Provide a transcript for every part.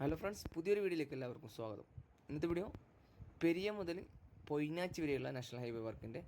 Hello friends, പുതിയൊരു വീഡിയോയിലേക്ക് എല്ലാവർക്കും സ്വാഗതം. ഇന്നത്തെ വീഡിയോ പെരിയ മുതൽ പൊയിനാച്ചി വരെയുള്ള നാഷണൽ ഹൈവേ വർക്കിൻ്റെ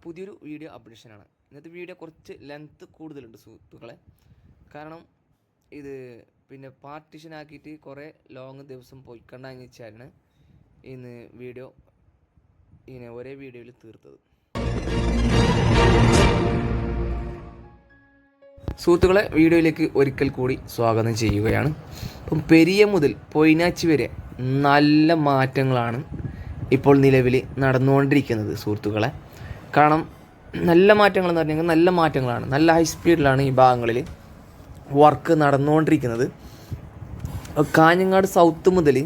പുതിയൊരു വീഡിയോ അപ്ഡേഷനാണ്. ഇന്നത്തെ വീഡിയോ കുറച്ച് ലെങ്ത്ത് കൂടുതലുണ്ട് സുഹൃത്തുക്കളെ. കാരണം ഇത് പാർട്ടീഷൻ ആക്കിയിട്ട് കുറേ ലോങ് ദിവസം പോയിക്കണ്ടെന്ന് വെച്ചാലാണ് ഇന്ന് വീഡിയോ ഇങ്ങനെ ഒരേ വീഡിയോയിൽ തീർത്തത്. സുഹൃത്തുക്കളെ, വീഡിയോയിലേക്ക് ഒരിക്കൽ കൂടി സ്വാഗതം ചെയ്യുകയാണ്. അപ്പം പെരിയ മുതൽ പൊയിനാച്ചി വരെ നല്ല മാറ്റങ്ങളാണ് ഇപ്പോൾ നിലവിൽ നടന്നുകൊണ്ടിരിക്കുന്നത് സുഹൃത്തുക്കളെ. കാരണം നല്ല മാറ്റങ്ങൾ എന്ന് പറഞ്ഞാൽ നല്ല മാറ്റങ്ങളാണ്, നല്ല ഹൈ സ്പീഡിലാണ് ഈ ഭാഗങ്ങളിൽ വർക്ക് നടന്നുകൊണ്ടിരിക്കുന്നത്. കാഞ്ഞങ്ങാട് സൗത്ത് മുതൽ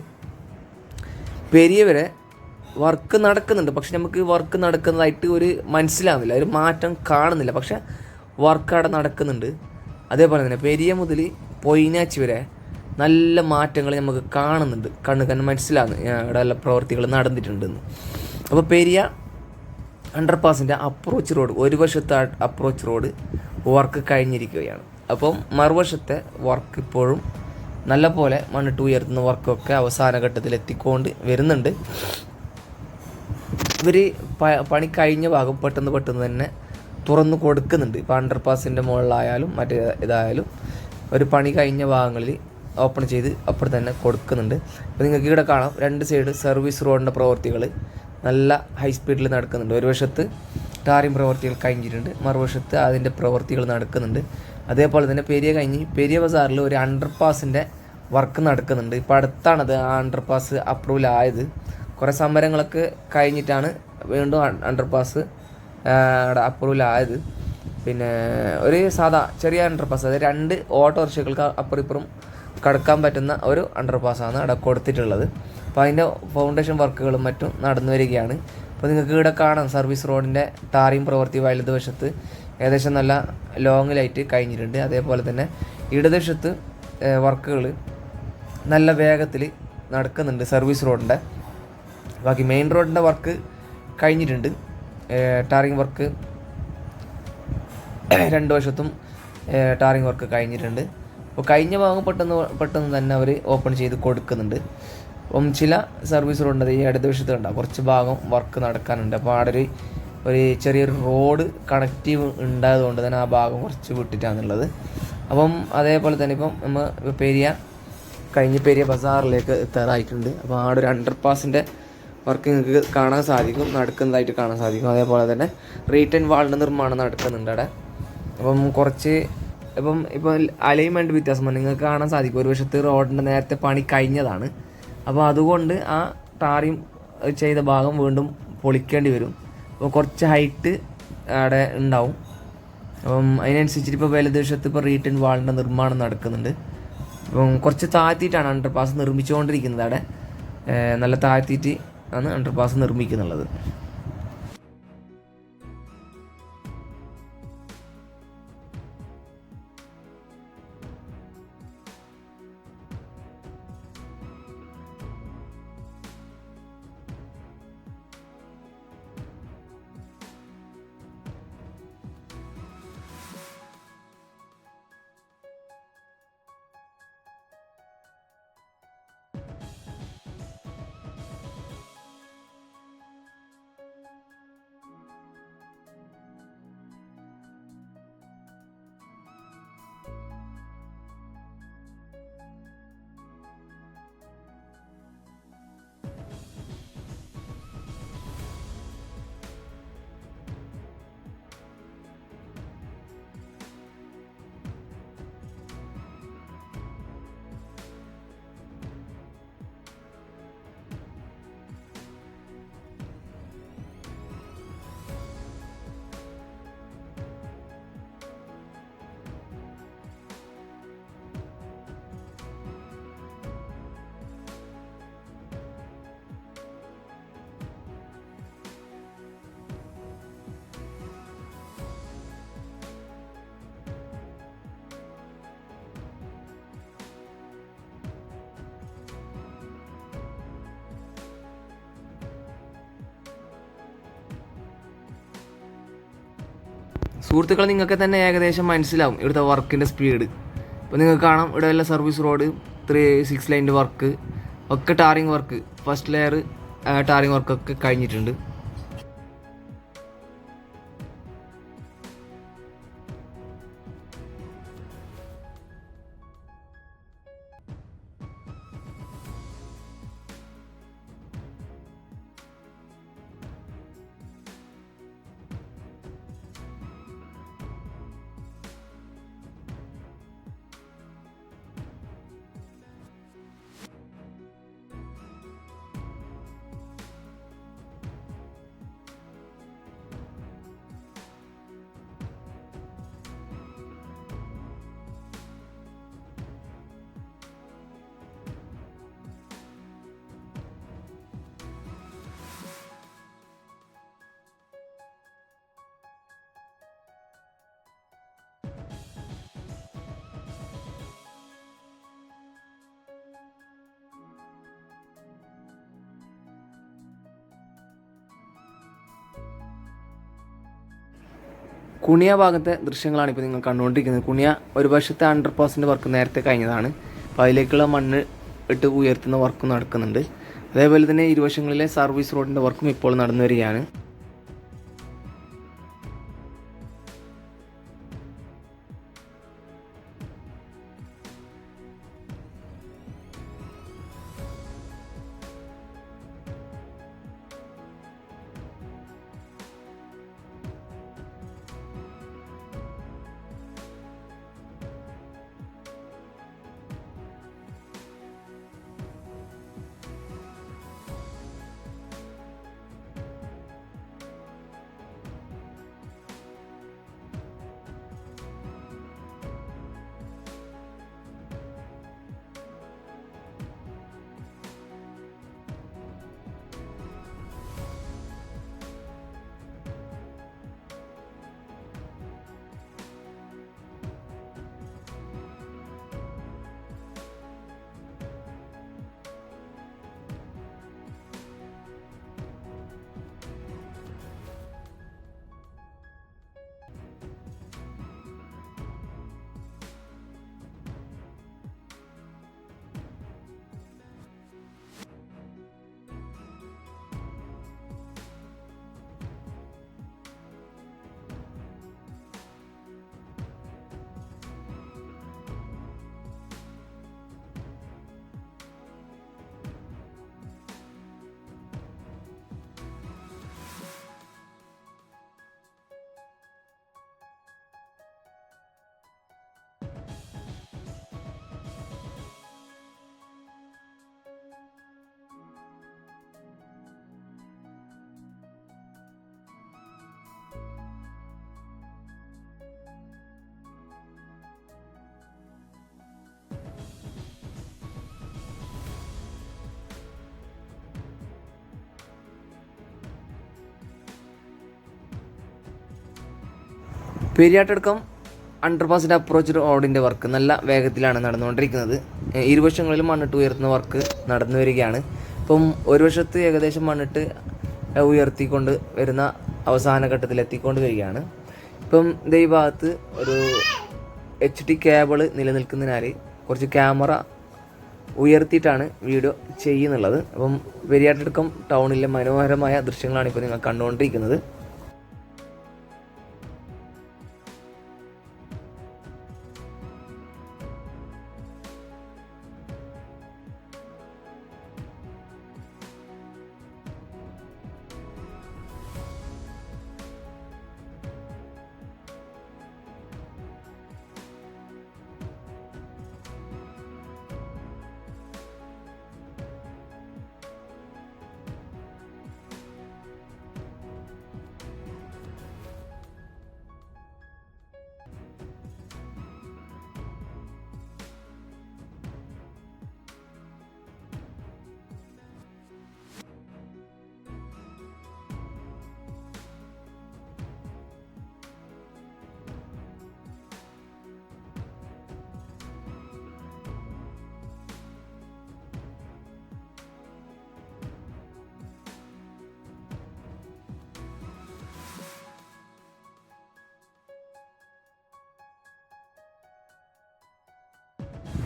പെരിയ വരെ വർക്ക് നടക്കുന്നുണ്ട്. പക്ഷെ നമുക്ക് വർക്ക് നടക്കുന്നതായിട്ട് ഒരു മനസ്സിലാവുന്നില്ല, ഒരു മാറ്റം കാണുന്നില്ല. പക്ഷെ വർക്ക് അവിടെ നടക്കുന്നുണ്ട്. അതേപോലെ തന്നെ പെരിയ മുതൽ പൊയിനാച്ചി വരെ നല്ല മാറ്റങ്ങൾ നമുക്ക് കാണുന്നുണ്ട്, കണ്ണ് മനസ്സിലാകുന്നു ഇവിടെ എല്ലാ പ്രവർത്തികൾ നടന്നിട്ടുണ്ടെന്ന്. അപ്പോൾ പെരിയ അണ്ടർപാസിൻ്റെ അപ്രോച്ച് റോഡ്, ഒരു വശത്തെ അപ്രോച്ച് റോഡ് വർക്ക് കഴിഞ്ഞിരിക്കുകയാണ്. അപ്പം മറുവശത്തെ വർക്ക് ഇപ്പോഴും നല്ല പോലെ മണ്ണിട്ട് ഉയർത്തുന്ന വർക്കൊക്കെ അവസാന ഘട്ടത്തിൽ എത്തിക്കൊണ്ട് വരുന്നുണ്ട്. ഇവർ പണി കഴിഞ്ഞ ഭാഗം പെട്ടെന്ന് തന്നെ തുറന്നു കൊടുക്കുന്നുണ്ട്. ഇപ്പോൾ അണ്ടർപാസിൻ്റെ മുകളിലായാലും മറ്റേ ഇതായാലും ഒരു പണി കഴിഞ്ഞ ഭാഗങ്ങളിൽ ഓപ്പൺ ചെയ്ത് അപ്പോൾ തന്നെ കൊടുക്കുന്നുണ്ട്. ഇപ്പോൾ നിങ്ങൾക്ക് ഇവിടെ കാണാം, രണ്ട് സൈഡ് സർവീസ് റോഡിൻ്റെ പ്രവൃത്തികൾ നല്ല ഹൈ സ്പീഡിൽ നടക്കുന്നുണ്ട്. ഒരു വശത്ത് ടാറിംഗ് പ്രവൃത്തികൾ കഴിഞ്ഞിട്ടുണ്ട്, മറുവശത്ത് അതിൻ്റെ പ്രവൃത്തികൾ നടക്കുന്നുണ്ട്. അതേപോലെ തന്നെ പെരിയ ബസാറിൽ ഒരു അണ്ടർപാസിൻ്റെ വർക്ക് നടക്കുന്നുണ്ട്. ഇപ്പോൾ അടുത്താണത് ആ അണ്ടർപാസ് അപ്രൂവൽ ആയത്. കുറേ സമരങ്ങളൊക്കെ കഴിഞ്ഞിട്ടാണ് വീണ്ടും അണ്ടർപാസ് അപ്രൂവൽ ആയത്. ഒരു സാധാ ചെറിയ അണ്ടർപാസ്, അതായത് 2 ഓട്ടോറിക്ഷകൾക്ക് അപ്പുറം കടക്കാൻ പറ്റുന്ന ഒരു അണ്ടർപാസ്സാണ് അവിടെ കൊടുത്തിട്ടുള്ളത്. അപ്പോൾ അതിൻ്റെ ഫൗണ്ടേഷൻ വർക്കുകളും മറ്റും നടന്നു വരികയാണ്. അപ്പോൾ നിങ്ങൾക്ക് ഇവിടെ കാണാം, സർവീസ് റോഡിൻ്റെ ടാറിംഗ് പ്രവൃത്തി വലതുവശത്ത് ഏകദേശം നല്ല ലോങ്ങിലായിട്ട് കഴിഞ്ഞിട്ടുണ്ട്. അതേപോലെ തന്നെ ഇടതുവശത്ത് വർക്കുകൾ നല്ല വേഗത്തിൽ നടക്കുന്നുണ്ട് സർവീസ് റോഡിൻ്റെ. ബാക്കി മെയിൻ റോഡിൻ്റെ വർക്ക് കഴിഞ്ഞിട്ടുണ്ട്. ടാറിംഗ് വർക്ക് രണ്ട് വശത്തും ടാറിംഗ് വർക്ക് കഴിഞ്ഞിട്ടുണ്ട്. അപ്പോൾ കഴിഞ്ഞ ഭാഗം പെട്ടെന്ന് തന്നെ അവർ ഓപ്പൺ ചെയ്ത് കൊടുക്കുന്നുണ്ട്. അപ്പം ചില സർവീസ് റോഡിൻ്റെ ഈ അടുത്ത വശത്ത് ഉണ്ടാകും കുറച്ച് ഭാഗം വർക്ക് നടക്കാനുണ്ട്. അപ്പോൾ അവിടെ ഒരു ചെറിയൊരു റോഡ് കണക്റ്റീവ് ഉണ്ടായതുകൊണ്ട് തന്നെ ആ ഭാഗം കുറച്ച് വിട്ടിട്ടാണുള്ളത്. അപ്പം അതേപോലെ തന്നെ ഇപ്പം നമ്മൾ പെരിയ ബസാറിലേക്ക് എത്താറായിട്ടുണ്ട്. അപ്പോൾ അവിടെ ഒരു അണ്ടർപാസിൻ്റെ വർക്ക് നിങ്ങൾക്ക് കാണാൻ സാധിക്കും, നടക്കുന്നതായിട്ട് കാണാൻ സാധിക്കും. അതേപോലെ തന്നെ റീറ്റേൺ വാളിൻ്റെ നിർമ്മാണം നടക്കുന്നുണ്ട് അവിടെ. ഇപ്പോൾ അലൈൻമെൻറ്റ് വ്യത്യാസം നിങ്ങൾക്ക് കാണാൻ സാധിക്കും. ഒരു വശത്ത് റോഡിൻ്റെ നേരത്തെ പണി കഴിഞ്ഞതാണ്. അപ്പോൾ അതുകൊണ്ട് ആ ടാറിങ് ചെയ്ത ഭാഗം വീണ്ടും പൊളിക്കേണ്ടി വരും. അപ്പോൾ കുറച്ച് ഹൈറ്റ് അവിടെ ഉണ്ടാവും. അപ്പം അതിനനുസരിച്ചിട്ട് ഇപ്പോൾ വലതുവശത്ത് ഇപ്പോൾ റീറ്റേൺ വാളിൻ്റെ നിർമ്മാണം നടക്കുന്നുണ്ട്. അപ്പം കുറച്ച് താഴ്ത്തിയിട്ടാണ് അണ്ടർപാസ് നിർമ്മിച്ചുകൊണ്ടിരിക്കുന്നത്. അവിടെ നല്ല താഴ്ത്തിയിട്ട് ആണ് അണ്ടർപാസ് നിർമ്മിക്കുന്നുള്ളത്. നിങ്ങൾക്ക് തന്നെ ഏകദേശം മനസ്സിലാവും ഇവിടുത്തെ വർക്കിൻ്റെ സ്പീഡ്. ഇപ്പോൾ നിങ്ങൾക്ക് കാണാം, ഇവിടെ വല്ല സർവീസ് റോഡ് 6 ലൈൻ്റെ വർക്ക് ഒക്കെ tarring work first layer tarring വർക്കൊക്കെ കഴിഞ്ഞിട്ടുണ്ട്. കുണിയ ഭാഗത്തെ ദൃശ്യങ്ങളാണ് ഇപ്പോൾ നിങ്ങൾ കണ്ടുകൊണ്ടിരിക്കുന്നത്. കുണിയ ഒരു വശത്തെ 100% വർക്ക് നേരത്തെ കഴിഞ്ഞതാണ്. അപ്പോൾ അതിലേക്കുള്ള മണ്ണ് ഇട്ട് ഉയർത്തുന്ന വർക്കും നടക്കുന്നുണ്ട്. അതേപോലെ തന്നെ ഇരുവശങ്ങളിലെ സർവീസ് റോഡിൻ്റെ വർക്കും ഇപ്പോൾ നടന്നു വരികയാണ്. പെരിയാട്ടടക്കം അണ്ടർപാസിൻ്റെ അപ്രോച്ച് റോഡിൻ്റെ വർക്ക് നല്ല വേഗത്തിലാണ് നടന്നുകൊണ്ടിരിക്കുന്നത്. ഇരുവശങ്ങളിലും മണ്ണിട്ട് ഉയർത്തുന്ന വർക്ക് നടന്നു വരികയാണ്. ഇപ്പം ഒരു വശത്ത് ഏകദേശം മണ്ണിട്ട് ഉയർത്തിക്കൊണ്ട് വരുന്ന അവസാന ഘട്ടത്തിൽ എത്തിക്കൊണ്ട് വരികയാണ്. ഇപ്പം ഈ ഭാഗത്ത് ഒരു HD കേബിള് നിലനിൽക്കുന്നതിനാൽ കുറച്ച് ക്യാമറ ഉയർത്തിയിട്ടാണ് വീഡിയോ ചെയ്യുന്നുള്ളത്. അപ്പം പെരിയാട്ടടക്കം ടൗണിലെ മനോഹരമായ ദൃശ്യങ്ങളാണ് ഇപ്പോൾ നിങ്ങൾ കണ്ടുകൊണ്ടിരിക്കുന്നത്.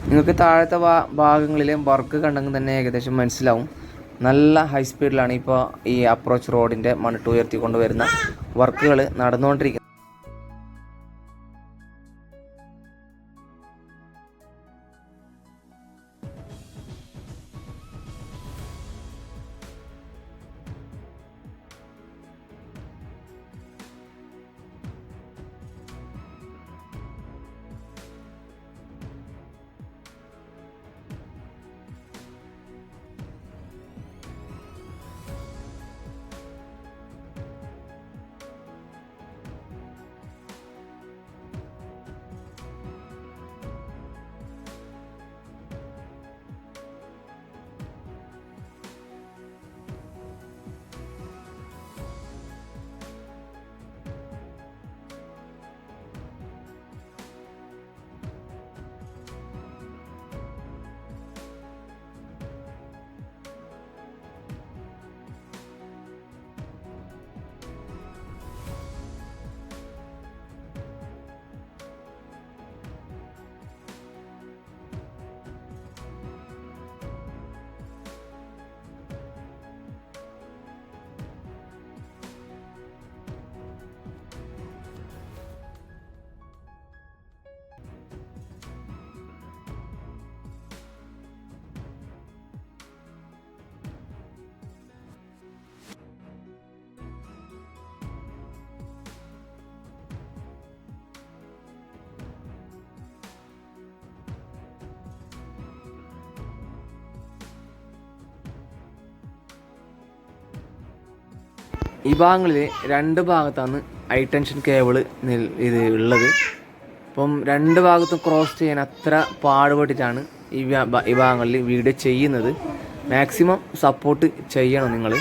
നിങ്ങൾക്ക് താഴത്തെ ഭാഗങ്ങളിലെ വർക്ക് കണ്ടെങ്കിൽ തന്നെ ഏകദേശം മനസ്സിലാവും. നല്ല ഹൈ സ്പീഡിലാണ് ഇപ്പോൾ ഈ അപ്രോച്ച് റോഡിൻ്റെ മണ്ണിട്ട് ഉയർത്തിക്കൊണ്ട് വരുന്ന വർക്കുകൾ നടന്നുകൊണ്ടിരിക്കുന്നത്. ഈ ഭാഗങ്ങളിൽ 2 ഭാഗത്താണ് ഹൈ ടെൻഷൻ കേബിള് ഇത് ഉള്ളത്. അപ്പം 2 ഭാഗത്തും ക്രോസ് ചെയ്യാൻ അത്ര പാടുപെട്ടിട്ടാണ് ഈ ഭാഗങ്ങളിൽ വീഡിയോ ചെയ്യുന്നത്. മാക്സിമം സപ്പോർട്ട് ചെയ്യണം നിങ്ങൾ.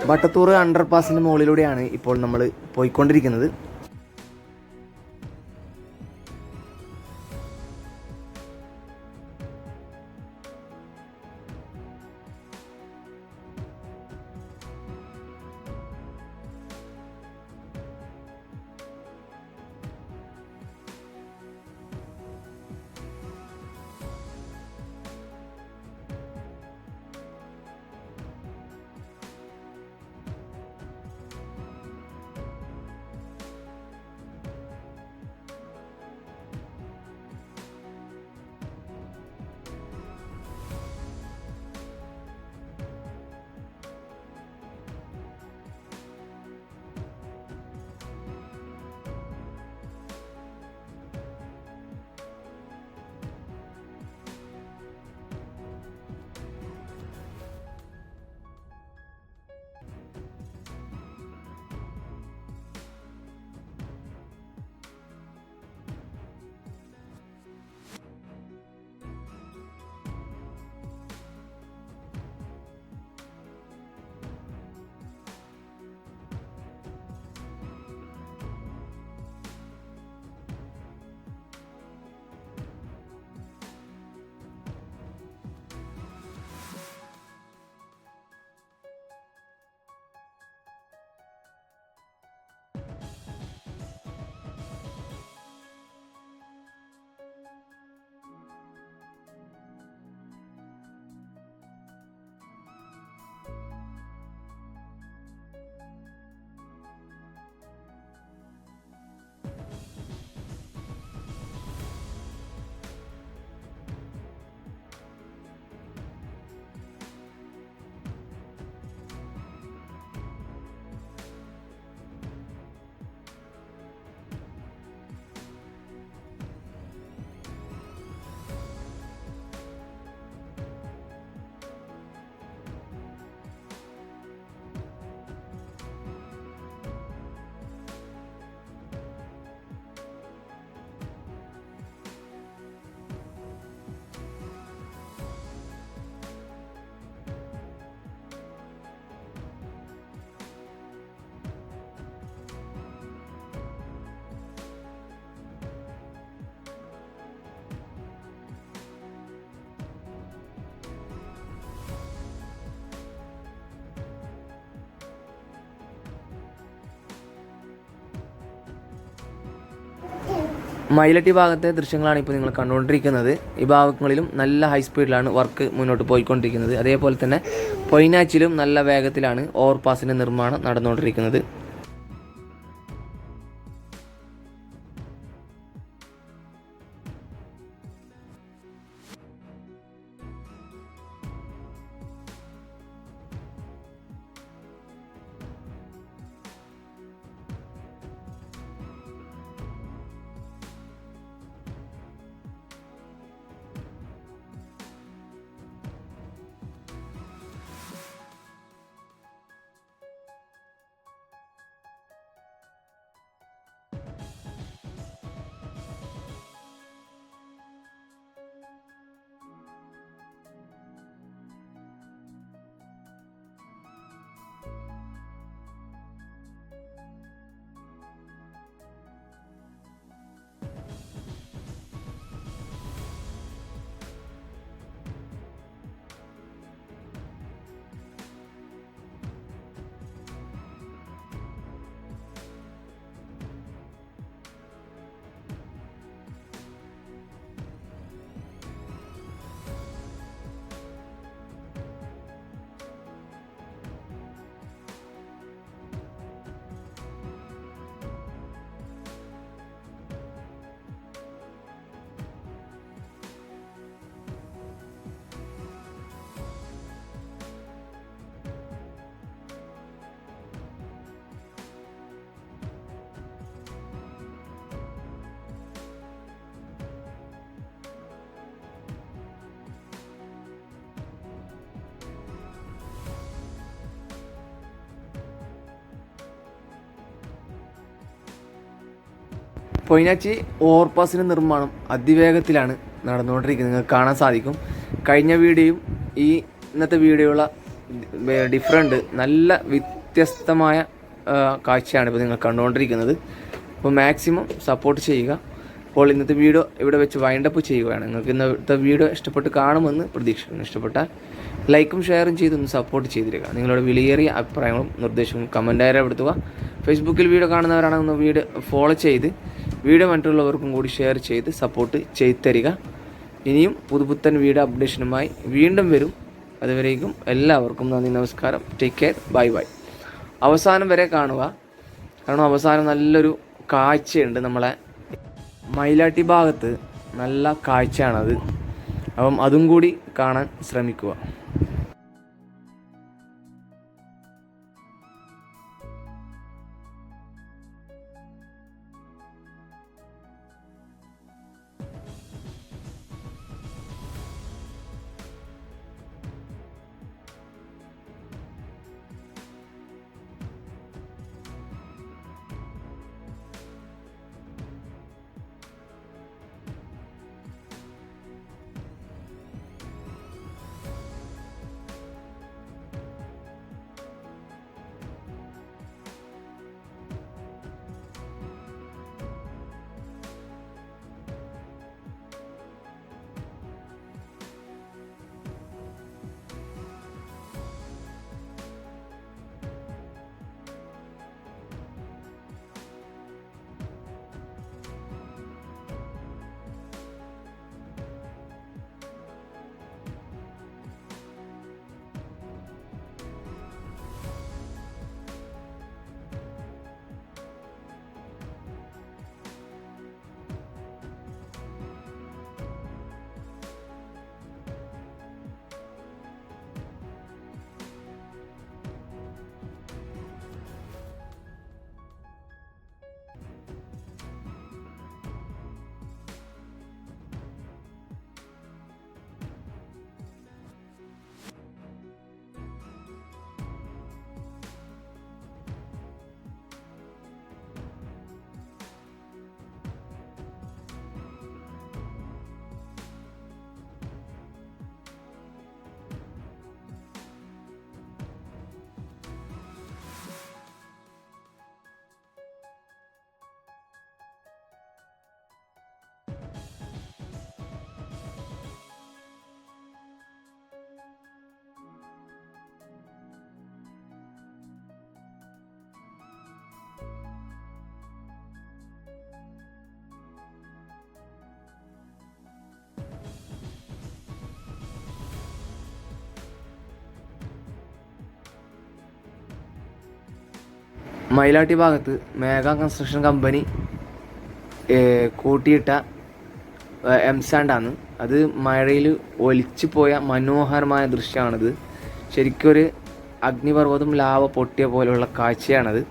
വട്ടത്തൂർ അണ്ടർപാസിൻ്റെ മുകളിലൂടെയാണ് ഇപ്പോൾ നമ്മൾ പോയിക്കൊണ്ടിരിക്കുന്നത്. മയിലട്ടി ഭാഗത്തെ ദൃശ്യങ്ങളാണ് ഇപ്പോൾ നിങ്ങൾ കണ്ടുകൊണ്ടിരിക്കുന്നത്. ഈ ഭാഗങ്ങളിലും നല്ല ഹൈ സ്പീഡിലാണ് വർക്ക് മുന്നോട്ട് പോയിക്കൊണ്ടിരിക്കുന്നത്. അതേപോലെ തന്നെ പൊയിനാച്ചിലും നല്ല വേഗത്തിലാണ് ഓവർപാസിൻ്റെ നിർമ്മാണം നടന്നുകൊണ്ടിരിക്കുന്നത്. പൊയിനാച്ചി ഓവർപാസിൻ്റെ നിർമ്മാണം അതിവേഗത്തിലാണ് നടന്നുകൊണ്ടിരിക്കുന്നത്. നിങ്ങൾക്ക് കാണാൻ സാധിക്കും. കഴിഞ്ഞ വീഡിയോയും ഈ ഇന്നത്തെ വീഡിയോയുള്ള ഡിഫറൻറ്റ് നല്ല വ്യത്യസ്തമായ കാഴ്ചയാണ് ഇപ്പോൾ നിങ്ങൾ കണ്ടുകൊണ്ടിരിക്കുന്നത്. അപ്പോൾ മാക്സിമം സപ്പോർട്ട് ചെയ്യുക. അപ്പോൾ ഇന്നത്തെ വീഡിയോ ഇവിടെ വെച്ച് വൈൻഡപ്പ് ചെയ്യുകയാണ്. നിങ്ങൾക്ക് ഇന്നത്തെ വീഡിയോ ഇഷ്ടപ്പെട്ട് കാണുമെന്ന് പ്രതീക്ഷിക്കുന്നു. ഇഷ്ടപ്പെട്ടാൽ ലൈക്കും ഷെയറും ചെയ്തൊന്ന് സപ്പോർട്ട് ചെയ്തിരിക്കുക. നിങ്ങളുടെ വിലയേറിയ അഭിപ്രായങ്ങളും നിർദ്ദേശങ്ങളും കമൻറ്റായി രേഖപ്പെടുത്തുക. ഫേസ്ബുക്കിൽ വീഡിയോ കാണുന്നവരാണെങ്കിൽ വീഡിയോ ഫോളോ ചെയ്ത് വീഡിയോ മറ്റുള്ളവർക്കും കൂടി ഷെയർ ചെയ്ത് സപ്പോർട്ട് ചെയ്ത് തരിക. ഇനിയും പുതുപുത്തൻ വീഡിയോ അപ്ഡേഷനുമായി വീണ്ടും വരും. അതുവരേക്കും എല്ലാവർക്കും നന്ദി, നമസ്കാരം. Take care, bye bye. അവസാനം വരെ കാണുക. കാരണം അവസാനം നല്ലൊരു കാഴ്ചയുണ്ട്. നമ്മളെ മയിലാട്ടി ഭാഗത്ത് നല്ല കാഴ്ചയാണത്. അപ്പം അതും കൂടി കാണാൻ ശ്രമിക്കുക. മയിലാട്ടി ഭാഗത്ത് മേഘ കൺസ്ട്രക്ഷൻ കമ്പനി കൂട്ടിയിട്ട എംസാൻഡാണ്. അത് മഴയിൽ ഒലിച്ചു പോയ മനോഹരമായ ദൃശ്യമാണിത്. ശരിക്കൊരു അഗ്നിപർവ്വതം ലാവ പൊട്ടിയ പോലെയുള്ള കാഴ്ചയാണത്.